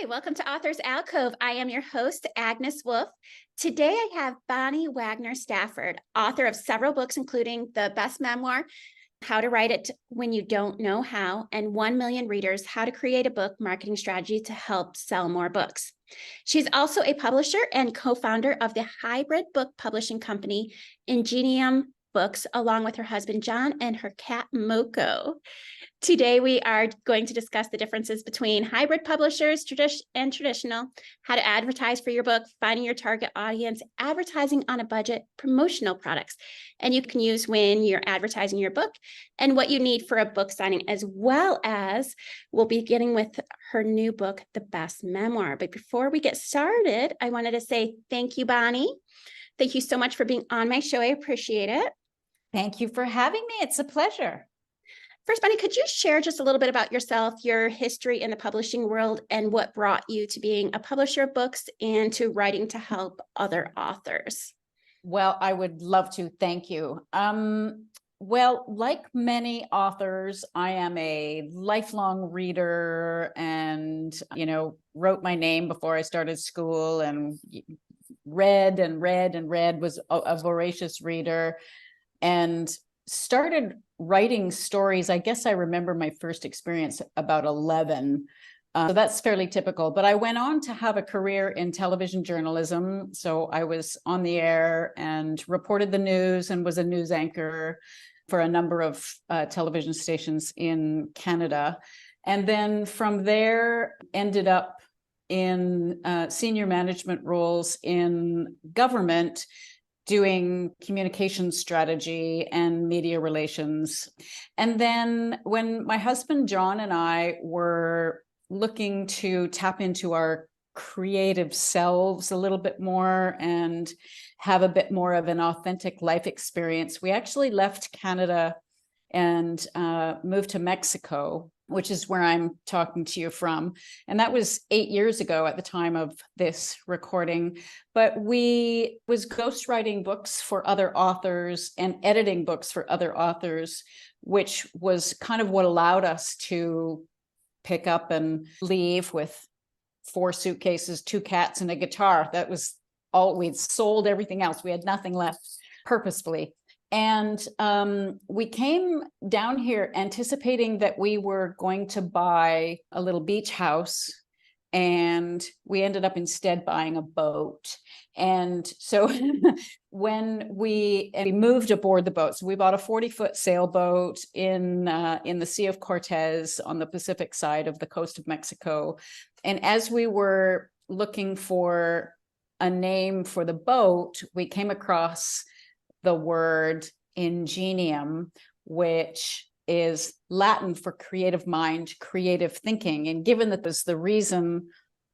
Hi, welcome to Authors Alcove. I am your host, Agnes Wolfe. Today I have Bonnie Wagner Stafford, author of several books, including the best memoir, How to Write It When You Don't Know How, and 1 Million Readers, How to Create a Book Marketing Strategy to Help Sell More Books. She's also a publisher and co-founder of the hybrid book publishing company, Ingenium Books, along with her husband, John, and her cat, Moko. Today, we are going to discuss the differences between hybrid publishers and traditional, how to advertise for your book, finding your target audience, advertising on a budget, promotional products, and you can use when you're advertising your book, and what you need for a book signing, as well as we'll be beginning with her new book, The Best Memoir. But before we get started, I wanted to say thank you, Bonnie. Thank you so much for being on my show. I appreciate it. Thank you for having me. It's a pleasure. First, Bonnie, could you share just a little bit about yourself, your history in the publishing world, and what brought you to being a publisher of books and to writing to help other authors? Well, I would love to. Thank you. Well, like many authors, I am a lifelong reader and, wrote my name before I started school and read and read and read, was a voracious reader, and started writing stories. I guess I remember my first experience about 11. So that's fairly typical. But I went on to have a career in television journalism. So I was on the air and reported the news and was a news anchor for a number of television stations in Canada. And then from there, ended up in senior management roles in government, doing communication strategy and media relations. And then when my husband, John, and I were looking to tap into our creative selves a little bit more and have a bit more of an authentic life experience, we actually left Canada and moved to Mexico, which is where I'm talking to you from. And that was 8 years ago at the time of this recording. But we was ghostwriting books for other authors and editing books for other authors, which was kind of what allowed us to pick up and leave with 4 suitcases, 2 cats, and a guitar. That was all. We'd sold everything else. We had nothing left, purposefully. And we came down here anticipating that we were going to buy a little beach house, and we ended up instead buying a boat. And so when we moved aboard the boat, so we bought a 40-foot sailboat in the Sea of Cortez on the Pacific side of the coast of Mexico. And as we were looking for a name for the boat, we came across the word ingenium, which is Latin for creative mind, creative thinking. And given that was the reason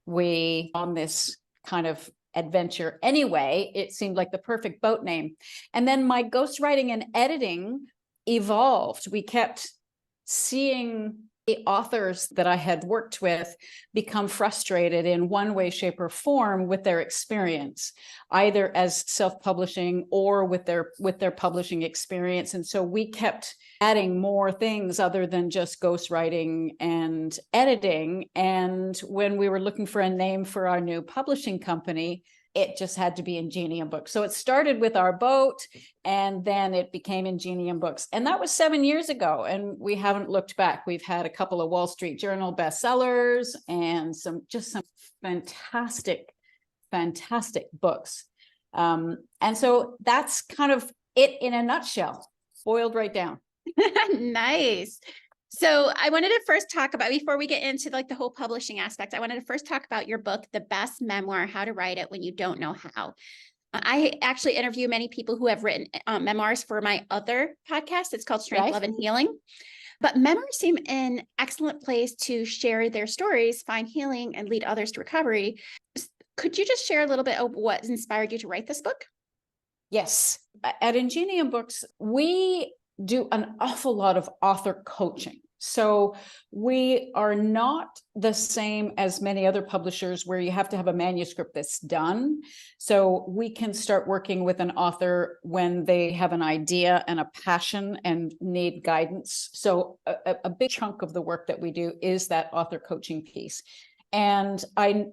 we on this kind of adventure anyway, it seemed like the perfect boat name. And then my ghostwriting and editing evolved. We kept seeing the authors that I had worked with become frustrated in one way, shape, or form with their experience, either as self-publishing or with their publishing experience. And so we kept adding more things other than just ghostwriting and editing. And when we were looking for a name for our new publishing company, it just had to be Ingenium Books. So it started with our boat, and then it became Ingenium Books. And that was 7 years ago, and we haven't looked back. We've had a couple of Wall Street Journal bestsellers and some fantastic books. And so that's kind of it in a nutshell, boiled right down. Nice. So I wanted to first talk about, before we get into the whole publishing aspect, I wanted to first talk about your book, The Best Memoir, How to Write It When You Don't Know How. I actually interview many people who have written memoirs for my other podcast. It's called Strength, Love, and Healing. But memoirs seem an excellent place to share their stories, find healing, and lead others to recovery. Could you just share a little bit of what inspired you to write this book? Yes. At Ingenium Books, we do an awful lot of author coaching. So we are not the same as many other publishers where you have to have a manuscript that's done. So we can start working with an author when they have an idea and a passion and need guidance. So a big chunk of the work that we do is that author coaching piece. And I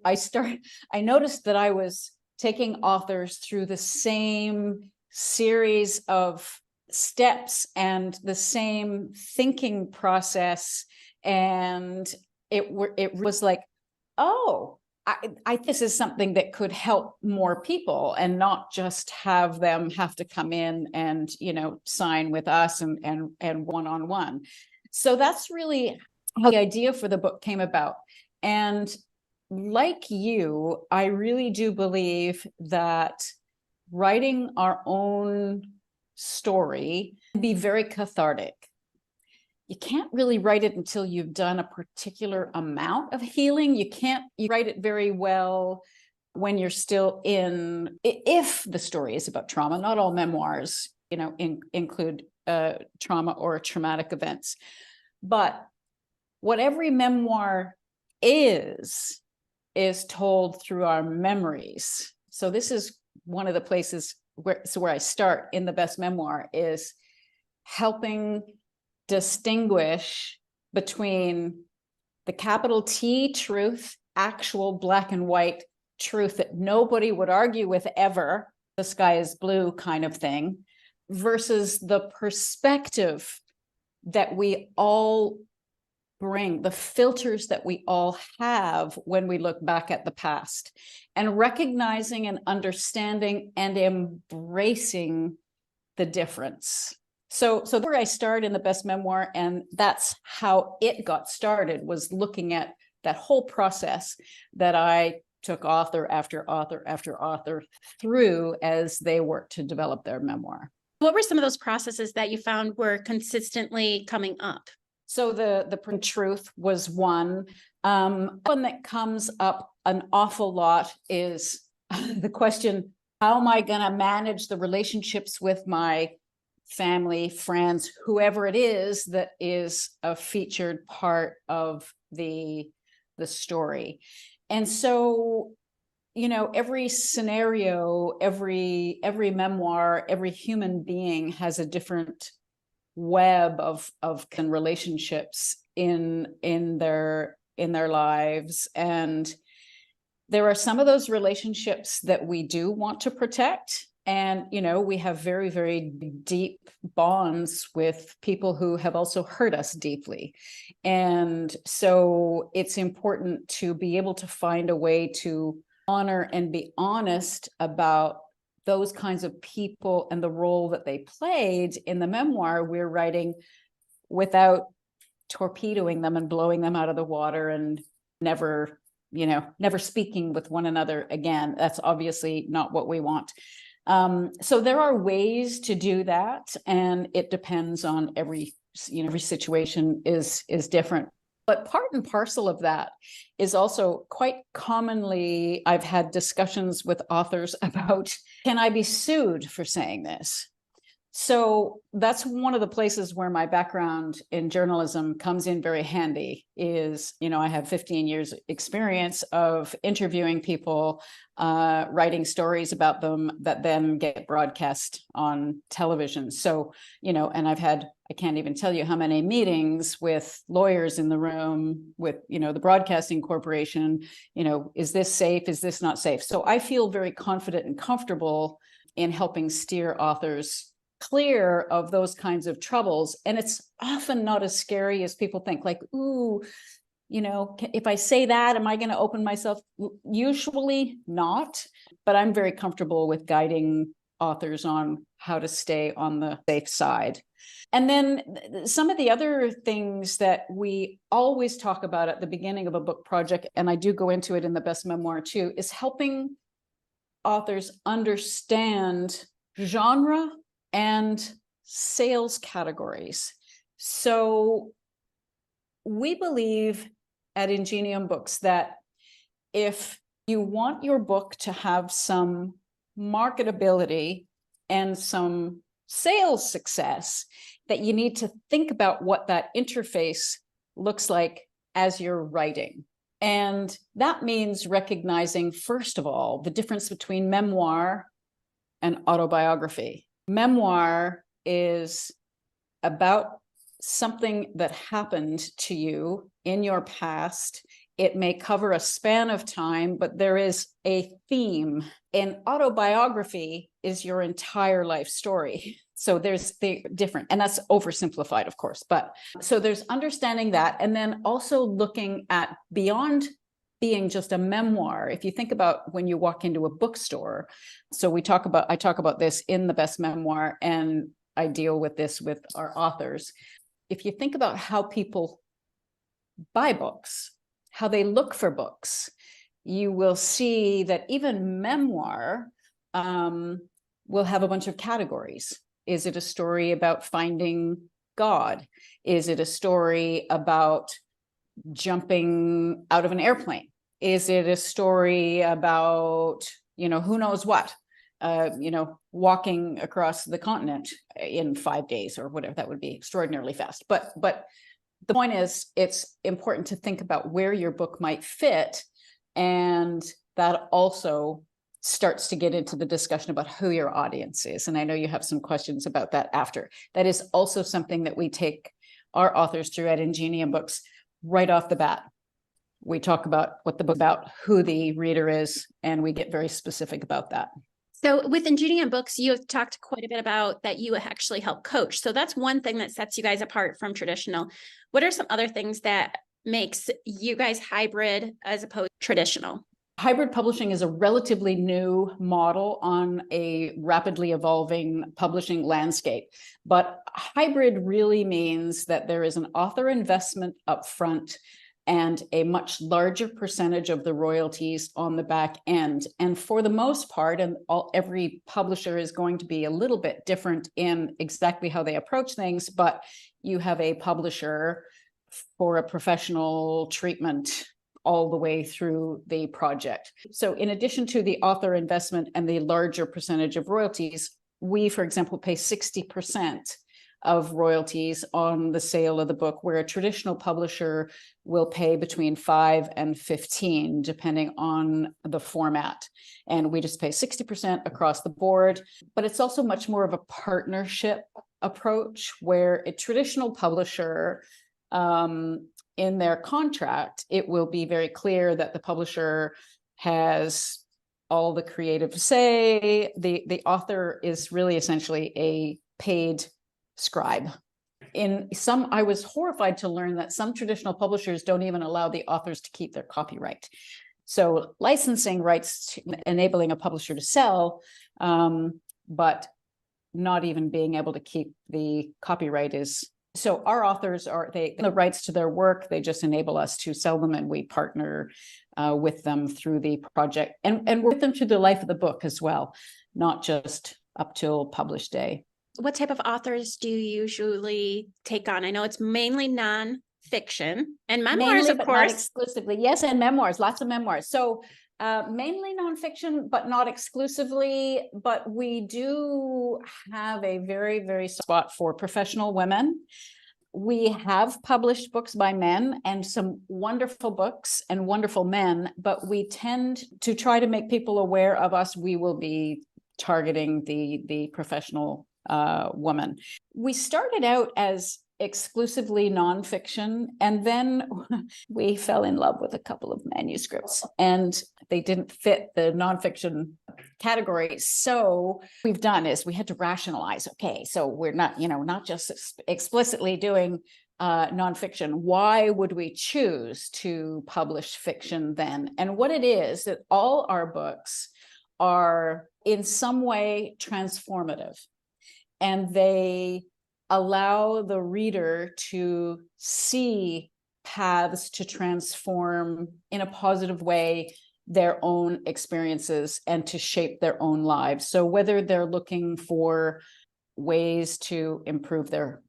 noticed that I was taking authors through the same series of steps and the same thinking process. And it was like, oh, this is something that could help more people and not just have them have to come in and, sign with us and one-on-one. So that's really how the idea for the book came about. And like you, I really do believe that writing our own story can be very cathartic. You can't really write it until you've done a particular amount of healing. You write it very well when you're still if the story is about trauma. Not all memoirs, include trauma or traumatic events. But what every memoir is told through our memories. So this is one of the places where I start in the best memoir, is helping distinguish between the capital T truth, actual black and white truth that nobody would argue with ever, the sky is blue kind of thing, versus the perspective that we all bring, the filters that we all have when we look back at the past, and recognizing and understanding and embracing the difference. So where I start in the best memoir, and that's how it got started, was looking at that whole process that I took author after author after author through as they worked to develop their memoir. What were some of those processes that you found were consistently coming up? So the truth was one. One that comes up an awful lot is the question, how am I going to manage the relationships with my family, friends, whoever it is that is a featured part of the story? And so, every scenario, every memoir, every human being has a different web of relationships in their lives. And there are some of those relationships that we do want to protect. And, we have very, very deep bonds with people who have also hurt us deeply. And so it's important to be able to find a way to honor and be honest about those kinds of people and the role that they played in the memoir we're writing, without torpedoing them and blowing them out of the water and never speaking with one another again. That's obviously not what we want. So there are ways to do that, and it depends on every situation is different. But part and parcel of that is also quite commonly, I've had discussions with authors about, can I be sued for saying this? So that's one of the places where my background in journalism comes in very handy. Is, I have 15 years experience of interviewing people, writing stories about them that then get broadcast on television. So, and I've had, I can't even tell you how many meetings with lawyers in the room, with, the Broadcasting Corporation, is this safe? Is this not safe? So I feel very confident and comfortable in helping steer authors clear of those kinds of troubles. And it's often not as scary as people think, like, ooh, if I say that, am I going to open myself? Usually not, but I'm very comfortable with guiding authors on how to stay on the safe side. And then some of the other things that we always talk about at the beginning of a book project, and I do go into it in the best memoir too, is helping authors understand genre and sales categories. So we believe at Ingenium Books that if you want your book to have some marketability and some sales success, that you need to think about what that interface looks like as you're writing. And that means recognizing, first of all, the difference between memoir and autobiography. Memoir is about something that happened to you in your past. It may cover a span of time, but there is a theme. An autobiography is your entire life story. So there's the different, and that's oversimplified, of course. But so there's understanding that, and then also looking at beyond being just a memoir. If you think about when you walk into a bookstore, so I talk about this in the best memoir, and I deal with this with our authors. If you think about how people buy books, how they look for books, you will see that even memoir will have a bunch of categories. Is it a story about finding God? Is it a story about jumping out of an airplane? Is it a story about, who knows what? Walking across the continent in 5 days or whatever. That would be extraordinarily fast. But the point is, it's important to think about where your book might fit. And that also starts to get into the discussion about who your audience is. And I know you have some questions about that after. That is also something that we take our authors through at Ingenium Books right off the bat. We talk about what the book about, who the reader is, and we get very specific about that. So with Ingenium Books, you have talked quite a bit about that you actually help coach. So that's one thing that sets you guys apart from traditional. What are some other things that makes you guys hybrid as opposed to traditional? Hybrid publishing is a relatively new model on a rapidly evolving publishing landscape. But hybrid really means that there is an author investment up front and a much larger percentage of the royalties on the back end. And for the most part, every publisher is going to be a little bit different in exactly how they approach things, but you have a publisher for a professional treatment all the way through the project. So in addition to the author investment and the larger percentage of royalties, we, for example, pay 60% of royalties on the sale of the book, where a traditional publisher will pay between 5 and 15, depending on the format. And we just pay 60% across the board. But it's also much more of a partnership approach, where a traditional publisher, in their contract, it will be very clear that the publisher has all the creative say. The author is really essentially a paid scribe. I was horrified to learn that some traditional publishers don't even allow the authors to keep their copyright. So licensing rights, enabling a publisher to sell, but not even being able to keep the copyright is. So our authors the rights to their work, they just enable us to sell them, and we partner with them through the project and work with them through the life of the book as well, not just up till publish day. What type of authors do you usually take on? I know it's mainly nonfiction and memoirs, mainly, of but course. not exclusively. Yes, and memoirs, lots of memoirs. So mainly nonfiction, but not exclusively. But we do have a very, very spot for professional women. We have published books by men and some wonderful books and wonderful men, but we tend to try to make people aware of us. We will be targeting the professional woman. We started out as exclusively nonfiction, and then we fell in love with a couple of manuscripts, and they didn't fit the nonfiction category. So what we've done is we had to rationalize. Okay, so we're not just explicitly doing nonfiction. Why would we choose to publish fiction then? And what it is that all our books are in some way transformative. And they allow the reader to see paths to transform in a positive way their own experiences and to shape their own lives. So whether they're looking for ways to improve their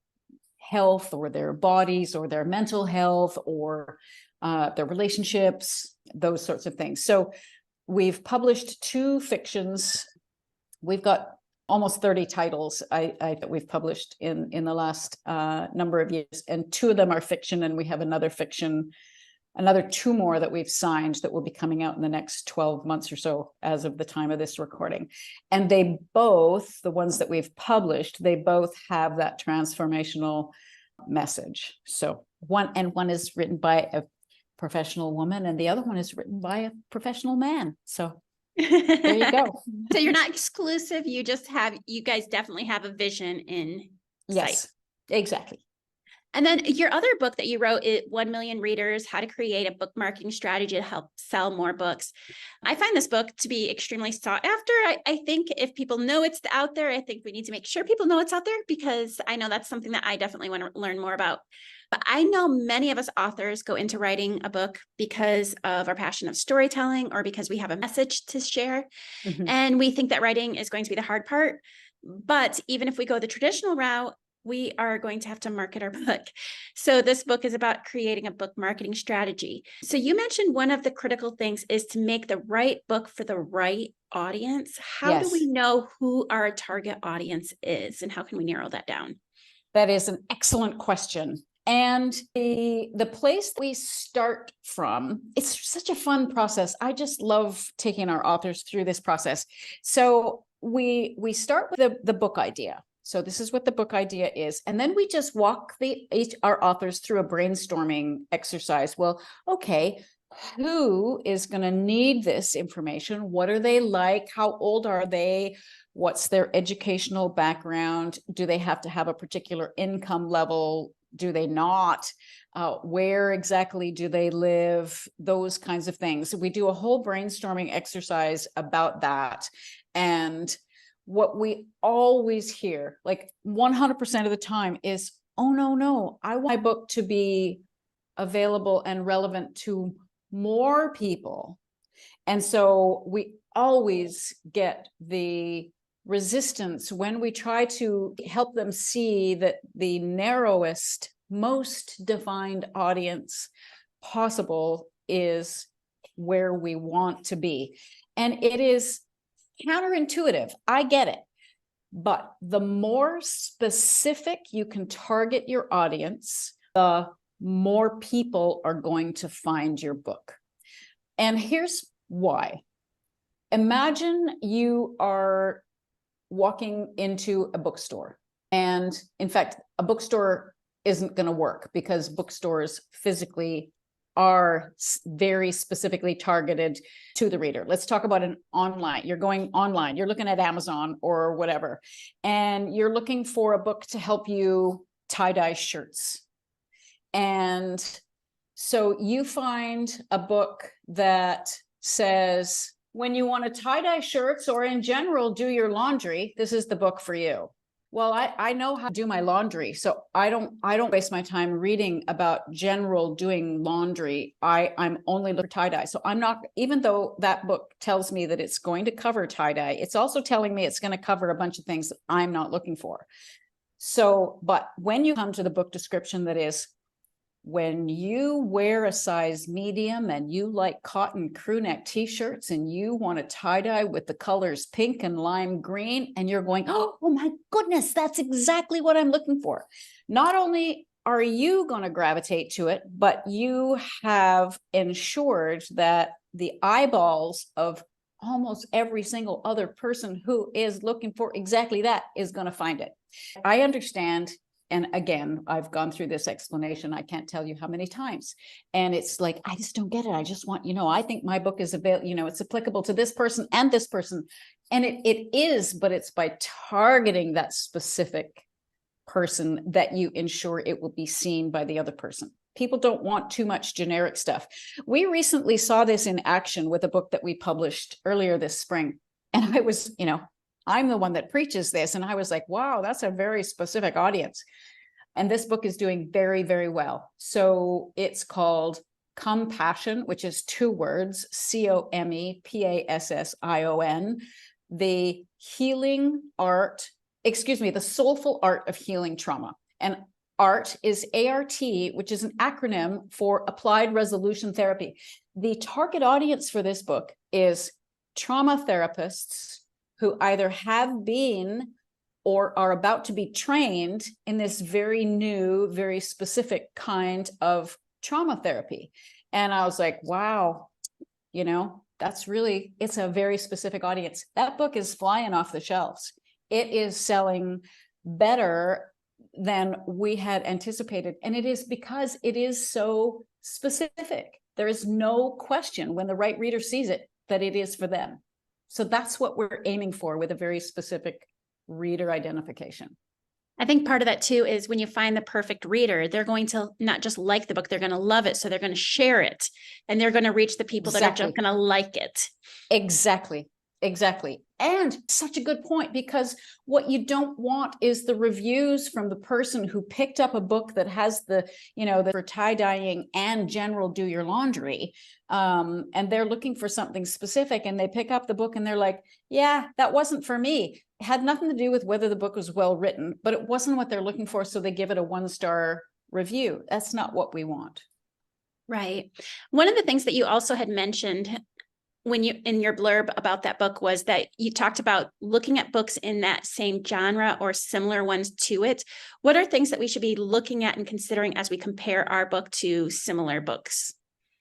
health or their bodies or their mental health or their relationships, those sorts of things. So we've published 2 fictions. We've got almost 30 titles that we've published in the last number of years, and 2 of them are fiction, and we have another 2 more that we've signed that will be coming out in the next 12 months or so as of the time of this recording. And they both, the ones that we've published, they both have that transformational message. So one is written by a professional woman, and the other one is written by a professional man. So there you go. So you're not exclusive. You guys definitely have a vision in sight. Yes, exactly. And then your other book that you wrote, 1 Million Readers, How to Create a Book Marketing Strategy to Help Sell More Books. I find this book to be extremely sought after. I think if people know it's out there, I think we need to make sure people know it's out there, because I know that's something that I definitely want to learn more about. But I know many of us authors go into writing a book because of our passion of storytelling, or because we have a message to share. Mhm. And we think that writing is going to be the hard part. But even if we go the traditional route, we are going to have to market our book. So this book is about creating a book marketing strategy. So you mentioned one of the critical things is to make the right book for the right audience. How do Yes. we know who our target audience is, and how can we narrow that down? That is an excellent question. And the place we start from, it's such a fun process. I just love taking our authors through this process. So we start with the book idea. So this is what the book idea is. And then we just walk our authors through a brainstorming exercise. Well, okay, who is going to need this information? What are they like? How old are they? What's their educational background? Do they have to have a particular income level? Do they not? Where exactly do they live? Those kinds of things. So we do a whole brainstorming exercise about that. And what we always hear, like 100% of the time, is, oh, no, I want my book to be available and relevant to more people. And so we always get the resistance when we try to help them see that the narrowest, most defined audience possible is where we want to be. And it is counterintuitive. I get it. But the more specific you can target your audience, the more people are going to find your book. And here's why. Imagine you are walking into a bookstore. And in fact, a bookstore isn't going to work because bookstores physically are very specifically targeted to the reader. Let's talk about an online. You're going online, you're looking at Amazon or whatever, and you're looking for a book to help you tie-dye shirts. And so you find a book that says, when you want to tie-dye shirts or in general do your laundry, this is the book for you. Well, I know how to do my laundry, so I don't waste my time reading about general doing laundry. I'm only looking for tie-dye. So I'm not, even though that book tells me that it's going to cover tie-dye, it's also telling me it's going to cover a bunch of things that I'm not looking for. So, but when you come to the book description that is, when you wear a size medium and you like cotton crew neck t-shirts and you want to tie-dye with the colors pink and lime green, and you're going, oh my goodness, that's exactly what I'm looking for. Not only are you going to gravitate to it, but you have ensured that the eyeballs of almost every single other person who is looking for exactly that is going to find it. I understand. And again, I've gone through this explanation. I can't tell you how many times. And it's like, I just don't get it. I just want, I think my book is available, it's applicable to this person and this person. And it is, but it's by targeting that specific person that you ensure it will be seen by the other person. People don't want too much generic stuff. We recently saw this in action with a book that we published earlier this spring. And I was, I'm the one that preaches this. And I was like, wow, that's a very specific audience. And this book is doing very, very well. So it's called Compassion, which is 2 words, COMEPASSION, the soulful art of healing trauma. And ART is ART, which is an acronym for Applied Resolution Therapy. The target audience for this book is trauma therapists who either have been or are about to be trained in this very new, very specific kind of trauma therapy. And I was like, wow, it's a very specific audience. That book is flying off the shelves. It is selling better than we had anticipated. And it is because it is so specific. there is no question when the right reader sees it that it is for them. So that's what we're aiming for with a very specific reader identification. I think part of that too is when you find the perfect reader, they're going to not just like the book, they're going to love it. So they're going to share it, and they're going to reach the people that are just going to like it. Exactly. Exactly. And such a good point, because what you don't want is the reviews from the person who picked up a book that has the for tie-dyeing and general do your laundry. And they're looking for something specific, and they pick up the book and they're like, yeah, that wasn't for me. It had nothing to do with whether the book was well written, but it wasn't what they're looking for. So they give it a 1-star review. That's not what we want. Right. One of the things that you also had mentioned when you in your blurb about that book was that you talked about looking at books in that same genre or similar ones to it. What are things that we should be looking at and considering as we compare our book to similar books?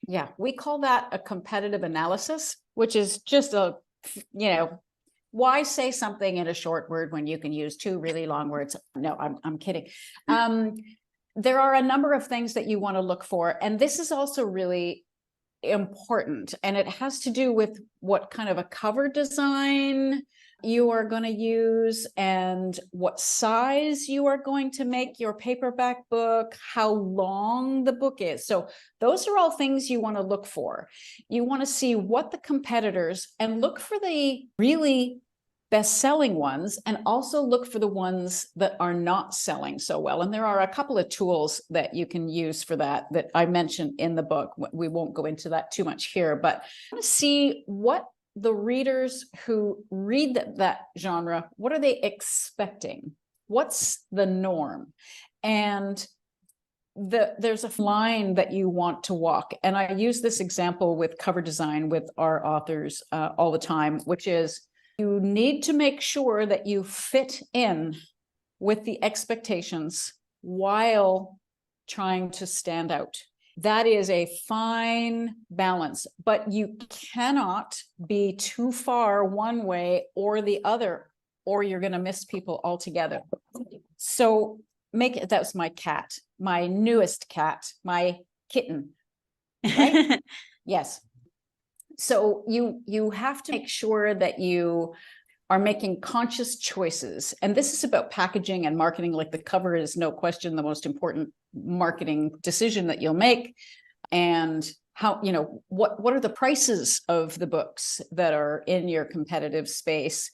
Yeah, we call that a competitive analysis, which is just why say something in a short word when you can use 2 really long words? No, I'm kidding. There are a number of things that you want to look for, and this is also really important, and it has to do with what kind of a cover design you are going to use and what size you are going to make your paperback book, how long the book is. So those are all things you want to look for. You want to see what the competitors, and look for the really best-selling ones, and also look for the ones that are not selling so well. And there are a couple of tools that you can use for that I mentioned in the book. We won't go into that too much here, but I want to see what the readers who read that genre, what are they expecting? What's the norm? And there's a line that you want to walk. And I use this example with cover design with our authors all the time, which is, you need to make sure that you fit in with the expectations while trying to stand out. That is a fine balance, but you cannot be too far one way or the other, or you're going to miss people altogether. So that's my cat, my newest cat, my kitten, right? Yes. So you have to make sure that you are making conscious choices. And this is about packaging and marketing. Like, the cover is no question the most important marketing decision that you'll make. And how, what are the prices of the books that are in your competitive space?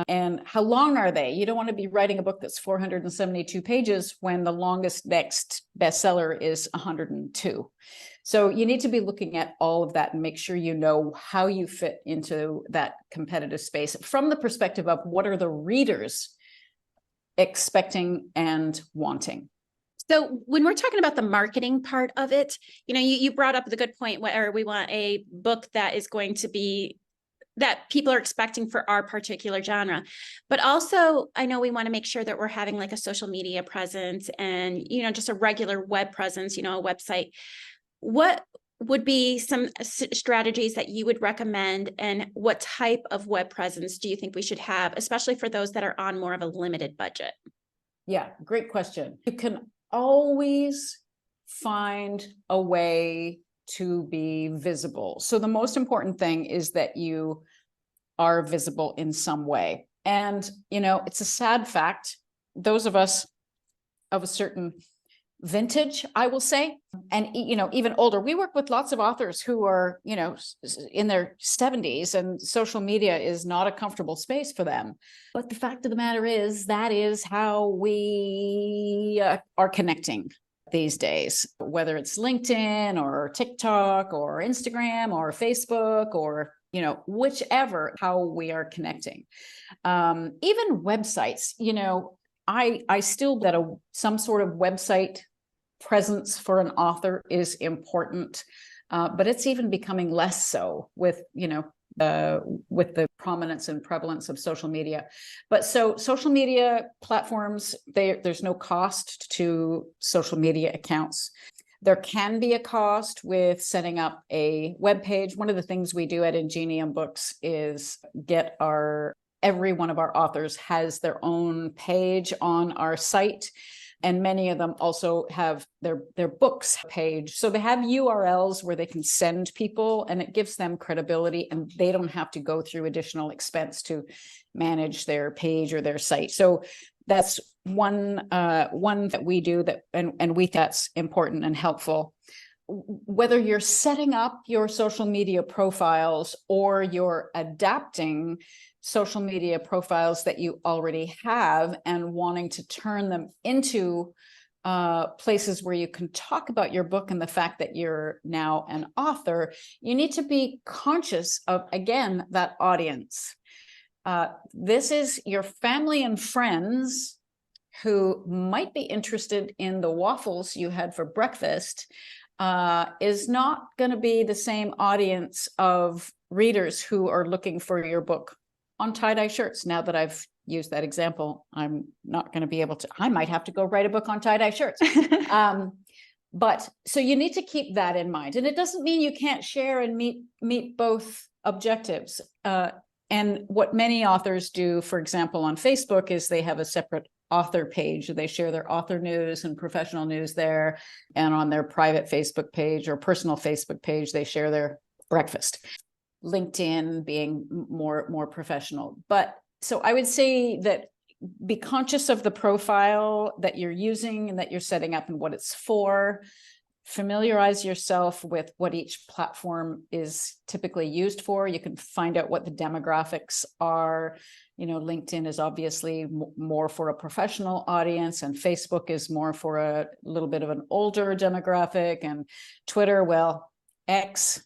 And how long are they? You don't want to be writing a book that's 472 pages when the longest next bestseller is 102. So you need to be looking at all of that and make sure you know how you fit into that competitive space from the perspective of what are the readers expecting and wanting. So when we're talking about the marketing part of it, you brought up the good point where we want a book that is going to be that people are expecting for our particular genre. But also, I know we want to make sure that we're having like a social media presence and, just a regular web presence, a website. What would be some strategies that you would recommend, and what type of web presence do you think we should have, especially for those that are on more of a limited budget? Yeah, great question. You can always find a way to be visible. So the most important thing is that you are visible in some way. And, it's a sad fact. Those of us of a certain vintage, I will say, and, even older, we work with lots of authors who are, in their 70s, and social media is not a comfortable space for them. But the fact of the matter is, that is how we are connecting these days, whether it's LinkedIn or TikTok or Instagram or Facebook or, whichever, how we are connecting. Even websites, I still that some sort of website presence for an author is important, but it's even becoming less so with the prominence and prevalence of social media. But so social media platforms, there's no cost to social media accounts. There can be a cost with setting up a web page. One of the things we do at Ingenium Books is every one of our authors has their own page on our site. many of them also have their books page. So they have URLs where they can send people, and it gives them credibility, and they don't have to go through additional expense to manage their page or their site. So that's one that we do that, and we think that's important and helpful. Whether you're setting up your social media profiles or you're adapting social media profiles that you already have and wanting to turn them into places where you can talk about your book and the fact that you're now an author, you need to be conscious of, again, that audience. This is your family and friends who might be interested in the waffles you had for breakfast, is not going to be the same audience of readers who are looking for your book on tie-dye shirts. Now that I've used that example, I'm not going to be able to, I might have to go write a book on tie-dye shirts. But so you need to keep that in mind. And it doesn't mean you can't share and meet both objectives. And what many authors do, for example, on Facebook, is they have a separate author page. They share their author news and professional news there. And on their private Facebook page or personal Facebook page, they share their breakfast. LinkedIn being more professional. But so I would say that be conscious of the profile that you're using and that you're setting up and what it's for. Familiarize yourself with what each platform is typically used for. You can find out what the demographics are. You know, LinkedIn is obviously more for a professional audience, and Facebook is more for a little bit of an older demographic, and Twitter, well, X,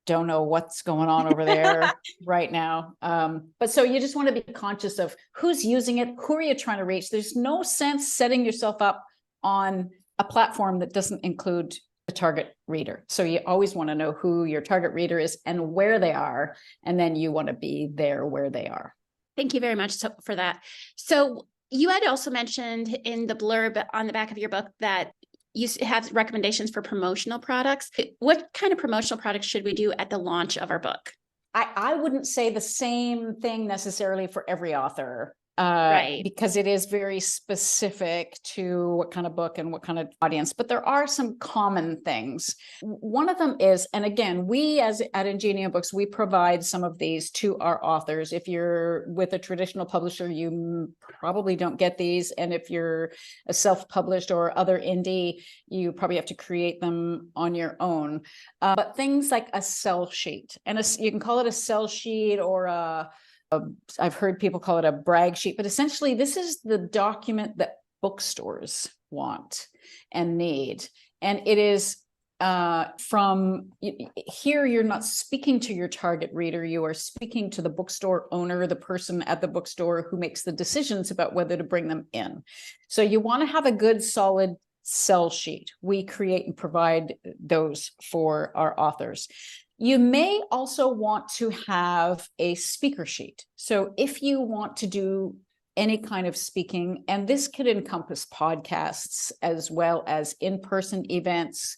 don't know what's going on over there right now. But so you just want to be conscious of who's using it, who are you trying to reach. There's no sense setting yourself up on a platform that doesn't include the target reader. So you always want to know who your target reader is and where they are, and then you want to be there where they are. Thank you very much for that. So you had also mentioned in the blurb on the back of your book that you have recommendations for promotional products. What kind of promotional products should we do at the launch of our book? I wouldn't say the same thing necessarily for every author. Right. Because it is very specific to what kind of book and what kind of audience, but there are some common things. One of them is, and again, we at Ingenium Books, we provide some of these to our authors. If you're with a traditional publisher, you probably don't get these. And if you're a self-published or other indie, you probably have to create them on your own. But things like a sell sheet, and you can call it a sell sheet or I've heard people call it a brag sheet, but essentially this is the document that bookstores want and need. And it is from here, you're not speaking to your target reader, you are speaking to the bookstore owner, the person at the bookstore who makes the decisions about whether to bring them in. So you want to have a good, solid sell sheet. We create and provide those for our authors. You may also want to have a speaker sheet. So if you want to do any kind of speaking, and this could encompass podcasts as well as in-person events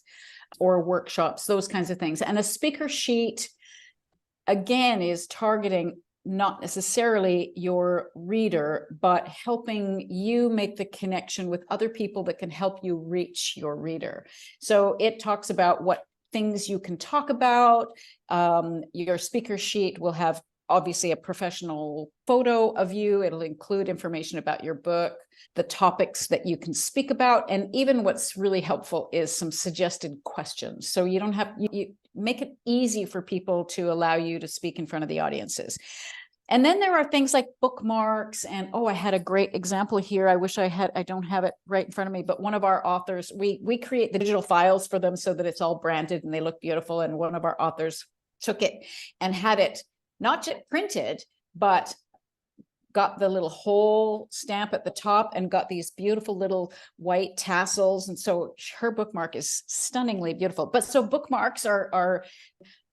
or workshops, those kinds of things. And a speaker sheet, again, is targeting not necessarily your reader, but helping you make the connection with other people that can help you reach your reader. So it talks about what things you can talk about. Your speaker sheet will have obviously a professional photo of you. It'll include information about your book, the topics that you can speak about, and even what's really helpful is some suggested questions. So you don't have, you make it easy for people to allow you to speak in front of the audiences. And then there are things like bookmarks, and I had a great example here. I wish I don't have it right in front of me, but one of our authors, we create the digital files for them so that it's all branded and they look beautiful. And one of our authors took it and had it not just printed, but got the little whole stamp at the top and got these beautiful little white tassels. And so her bookmark is stunningly beautiful. But so bookmarks are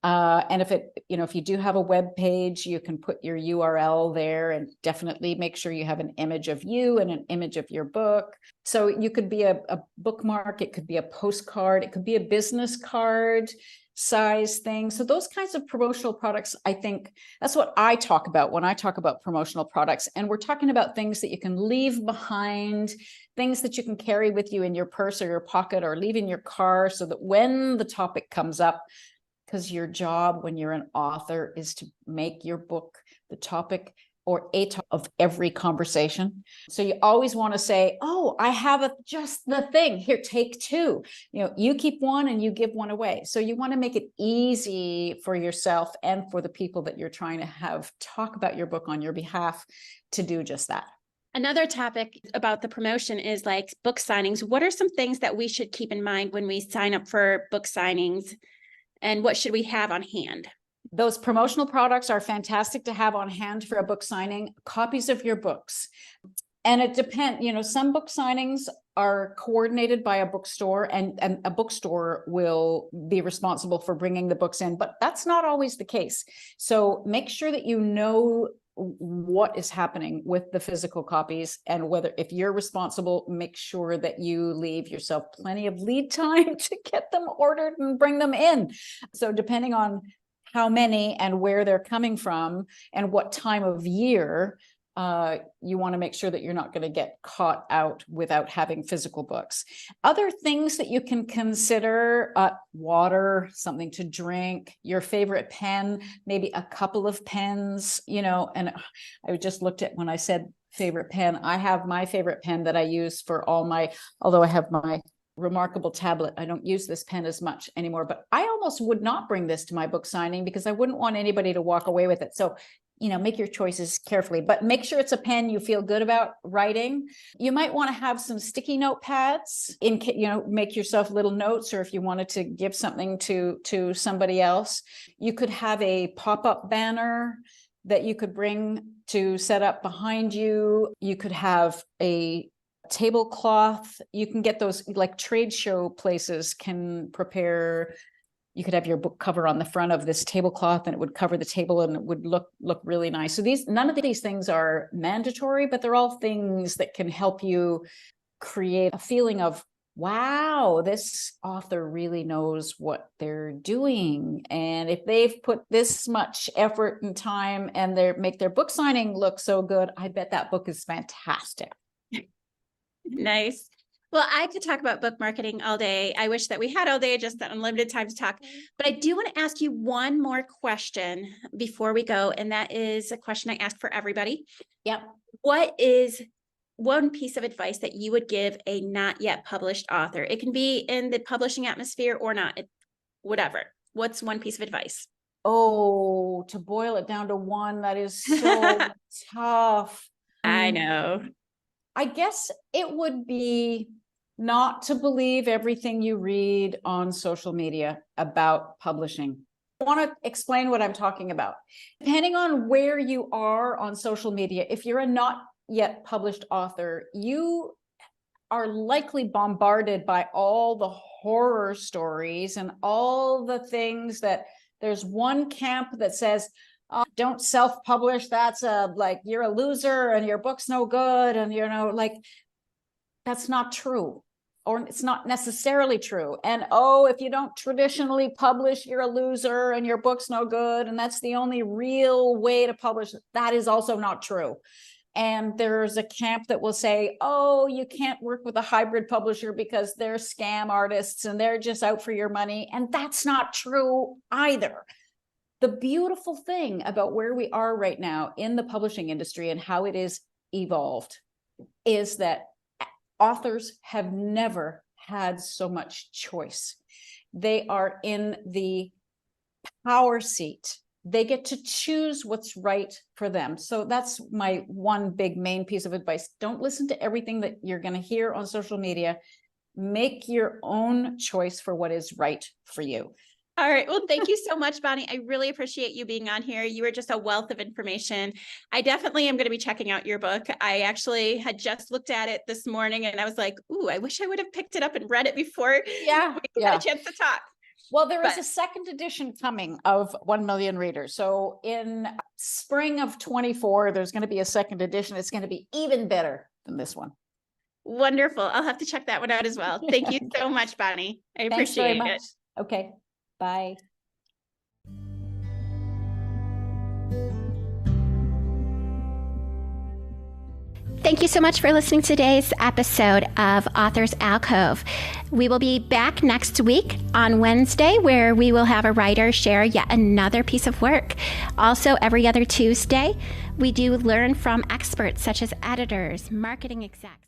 and if you do have a web page, you can put your URL there, and definitely make sure you have an image of you and an image of your book. So you could be a bookmark, it could be a postcard, it could be a business card. size things. So those kinds of promotional products, I think that's what I talk about when I talk about promotional products. And we're talking about things that you can leave behind, things that you can carry with you in your purse or your pocket or leave in your car, so that when the topic comes up, because your job when you're an author is to make your book the topic or a topic of every conversation. So you always want to say, oh, I have just the thing here, take two. You keep one and you give one away. So you want to make it easy for yourself and for the people that you're trying to have talk about your book on your behalf to do just that. Another topic about the promotion is like book signings. What are some things that we should keep in mind when we sign up for book signings, and what should we have on hand? Those promotional products are fantastic to have on hand for a book signing, copies of your books. And it depends, some book signings are coordinated by a bookstore, and a bookstore will be responsible for bringing the books in, but that's not always the case. So make sure that you know what is happening with the physical copies, and if you're responsible, make sure that you leave yourself plenty of lead time to get them ordered and bring them in. So depending on how many and where they're coming from and what time of year, you want to make sure that you're not going to get caught out without having physical books. Other things that you can consider, water, something to drink, your favorite pen, maybe a couple of pens, and I just looked at when I said favorite pen, I have my favorite pen that I use for although I have my remarkable tablet, I don't use this pen as much anymore, but I almost would not bring this to my book signing because I wouldn't want anybody to walk away with it. So make your choices carefully, but make sure it's a pen you feel good about writing. You might want to have some sticky note pads make yourself little notes, or if you wanted to give something to somebody else. You could have a pop-up banner that you could bring to set up behind you. You could have a tablecloth. You can get those, like trade show places can prepare. You could have your book cover on the front of this tablecloth, and it would cover the table, and it would look really nice. So none of these things are mandatory, but they're all things that can help you create a feeling of, wow, this author really knows what they're doing. And if they've put this much effort and time and they make their book signing look so good, I bet that book is fantastic. Nice. Well, I could talk about book marketing all day. I wish that we had all day, just that unlimited time to talk. But I do want to ask you one more question before we go. And that is a question I ask for everybody. Yep. What is one piece of advice that you would give a not yet published author? It can be in the publishing atmosphere or not, whatever. What's one piece of advice? Oh, to boil it down to one, that is so tough. I know. I guess it would be not to believe everything you read on social media about publishing. I want to explain what I'm talking about. Depending on where you are on social media, if you're a not yet published author, you are likely bombarded by all the horror stories and all the things that there's one camp that says, don't self-publish, that's you're a loser and your book's no good, and that's not true, or it's not necessarily true. And if you don't traditionally publish, you're a loser and your book's no good, and that's the only real way to publish. That is also not true. And there's a camp that will say, you can't work with a hybrid publisher because they're scam artists and they're just out for your money. And that's not true either. The beautiful thing about where we are right now in the publishing industry and how it is evolved is that authors have never had so much choice. They are in the power seat. They get to choose what's right for them. So that's my one big main piece of advice. Don't listen to everything that you're going to hear on social media. Make your own choice for what is right for you. All right. Well, thank you so much, Bonnie. I really appreciate you being on here. You are just a wealth of information. I definitely am going to be checking out your book. I actually had just looked at it this morning and I was like, ooh, I wish I would have picked it up and read it before we had a chance to talk. Well, there is a second edition coming of 1 Million Readers. So in spring of 24, there's going to be a second edition. It's going to be even better than this one. Wonderful. I'll have to check that one out as well. Thank you so much, Bonnie. I appreciate it. Okay. Bye. Thank you so much for listening to today's episode of Authors Alcove. We will be back next week on Wednesday, where we will have a writer share yet another piece of work. Also, every other Tuesday, we do learn from experts such as editors, marketing execs.